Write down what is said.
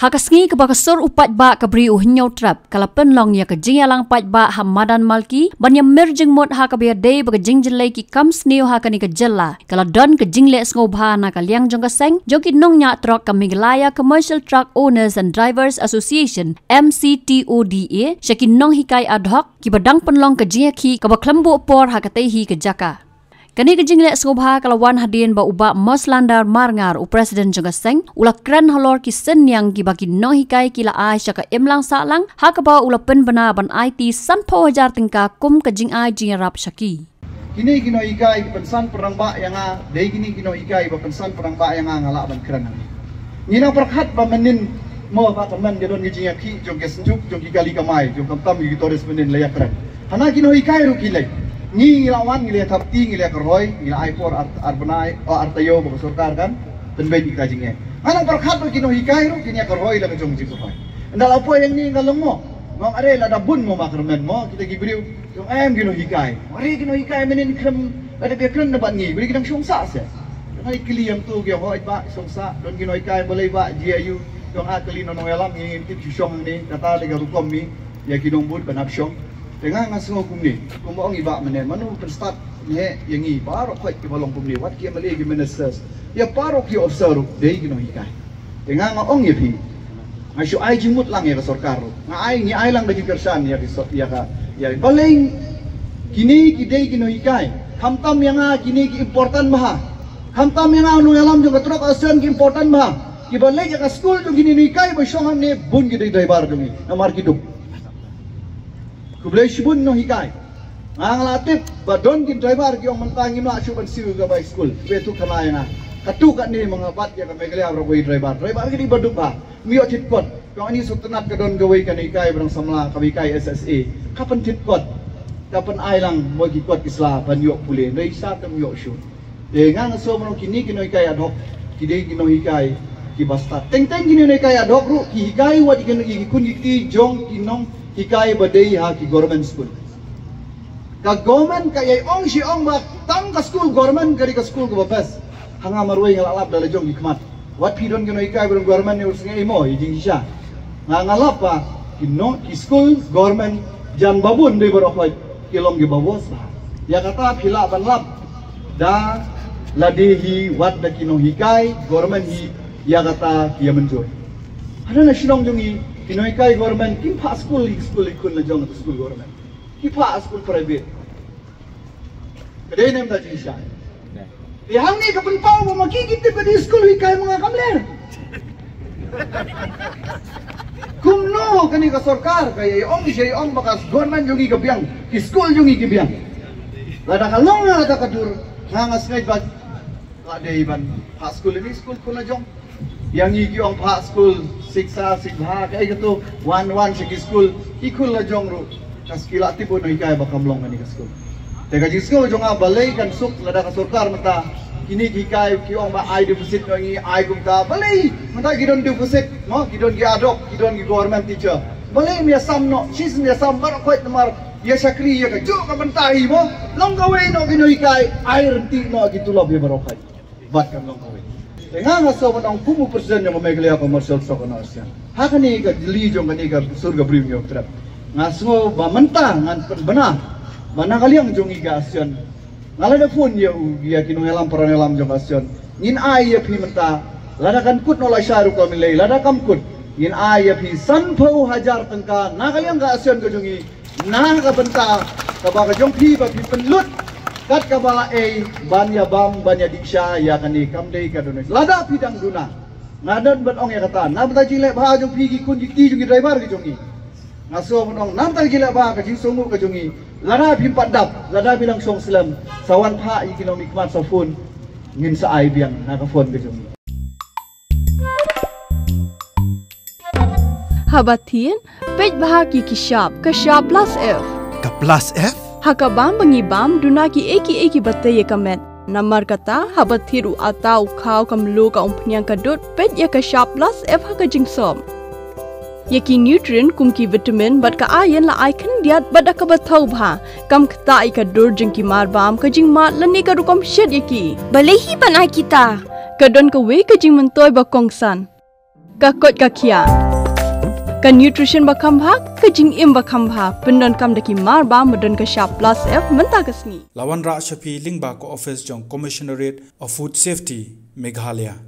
Hakasngi kebakasur upat ba kabri uhinyau trap kalapen long ya kejing yalang pat ba hamadan malki banyam merjing mod ha kabia day bagajing jelai ki kam sneo ha kani kejela kala don kejing le ngobha na kalyang jong kaseng joki nong nya truck kamiglaya Commercial Truck Owners and Drivers Association MCTODA shakin nong hikai ad hoc ki badang penlong kejing ki kabaklambu por ha katei hi kejaka. Kani kejing le ngobha kalawan hadien ba uba moslandar marngar u presiden jong kaseng ula kran halor ki sen yang ki baki no hikai kila ai shaka emlang salang ha kaba ula pen bana ban IT sanpo hajar tingka kum kejing ai jing rap shaki. Kini kino ikai pensan perang ba yang dei kini kino ikai ba pensan perang ba yang ngalak ban kran ni na perkhat ba menin mo ba teman gedon ngijing ki jong kesenjuk jong kali kamai jong kamtam gi tores menin layak kran hana kino ikai ru kilai ni lawan ngile tapti ngile kerhoi ngile aipor arbanai o artayo ba sorkar kan penbai kita jingnya ana perkhat ba kino ikai ru kini kerhoi la jong jing kerhoi ndal apa yang ni ngalong mo ngam are la dabun mo makermen mo kita gibriu jong kino ikai mari kino ikai menin krem ada ke kren nabat ni beri kidang songsa se ngai kili yang tu ge hoi ba songsa don kino ikai boleh ba GIU jong akli no noelam ni tip syong ni kata lega rukom ni ya kidong bud banap syong dengan ngasong kum ni kum ong iba menen manu perstat ne yangi parok khoi ki bolong kum ni wat ki male ki ministers ya parok ki officer dei kino ikai dengan ong ye pi ngasyo ai jimut lang ya sorkar ngai ni ai lang bagi kersan ya ka ya boleh kini ki dei kino ikai hamtam yang kini ki important maha hamtam yang anu alam juga truk asen ki important maha ki boleh ya ka school jo kini ikai ba shong ne bun ki dei driver jo ni namar ki duk kublai shibun no hikai ang latip badon ki driver ki ong mentang imla shuban siu ga bai school betu kana yana katu kat ni mengapat ya ka meglea ro bai driver ki baduk ba mio titkot kong ani sutenat ka don gawai kan hikai brang samla ka hikai SSA kapan titkot kapan ai lang mo gi kot isla ban yok pule nei sa tam yok shu de ngang so mono kini kino hikai ad hoc ki de kino hikai ki basta teng kini hikai ad hoc ru ki hikai wa di kino ki kun ki jong kinong hikai badai ha ki government school ka government ka yai ong si ong ba tam ka school government kari ka school ko bas hanga marwai ngalap dala jong ki kmat wat pi don kino hikai brang government ni urusnya imo jing sha ngalap pa kino ki school government jan babun de berokoi kilom gi babos ya kata phila ban lap da ladehi wat da kino hikai government hi ya kata kia menjur ada na sinong jongi kino hikai government kim pa school ikun na jong school government ki pa school private kade nem da jisha di hang ni kapan pau mo makikit ka di school hikai mga kamler kumno kani ka sorkar kaya ong bakas government jungi ka biang ki school jungi ki biang lada kalong na lada kadur ngangas ngay ba ada iban pa school ini school ko na jong yang iki ong pa school siksa sikha kay gato 1 si school ikul na jong ro kas kila tipo no ikay ba kamlong kani ka school tega jisko jong balay kan suk lada ka sorkar mata kini gikai ki ong ba ai deposit ngi ai kum ta balai mata gidon deposit no gidon gi adok gidon gi government teacher balai mi sam no sis mi sam bar khoi namar ya sakri ya ka jo ka bantai mo long gawe no gino gikai ai renti no gitulo be barokai bat kan long gawe dengan aso banong kumu presiden yang memeglea Commercial Truck Owners ha kani ka dili jong kani ka surga premium trap ngaso ba mentang ngan benar mana kaliang jong iga asion ngalada pun ya kino elam peran elam jong asion ngin ai ya pi menta ladakan kut no la syaru ko milai ladakam kut ngin ai ya pi sanpau hajar tengka na kaliang ga asion ko jongi na ka benta ka ba ka jong pi ba pi penlut kat ka bala banya bam banya diksha ya kani kamdei ka dones lada pidang duna ngadon bet ong ya kata na beta jile ba jong pi ki kun ki jongi driver ki jongi ngaso menong nam tal gila ba ka jing songu ka jongi lada pi padap lada bilang song selam sawan pha i kino mikmat sa phone ngin sa ai biang na ka phone ka jongi habatin pej bahagi ki shop ka shop plus f ka plus f hakabam bangibam duna ki eki batte ye kamet namar kata habathiru atau khau kamlu ka umpnyang ka dot pej ya ka shop plus f ha ka jingsom yaki nutrient kum ki vitamin bat ka iron la icon diat bada ka bathau bha kam khta I ka dur jing ki mar bam ka jing ma lani ka rukom shed yaki balehi banai kita kadon ka we ka jing mentoy ba kongsan ka kot ka kia. Ka nutrition bakam bha ka jing im bakam bha pendon kam daki mar ba modon ka sharp plus F menta kasni. Lawan Ra Shafi Lingba ko office jong Commissionerate of Food Safety Meghalaya.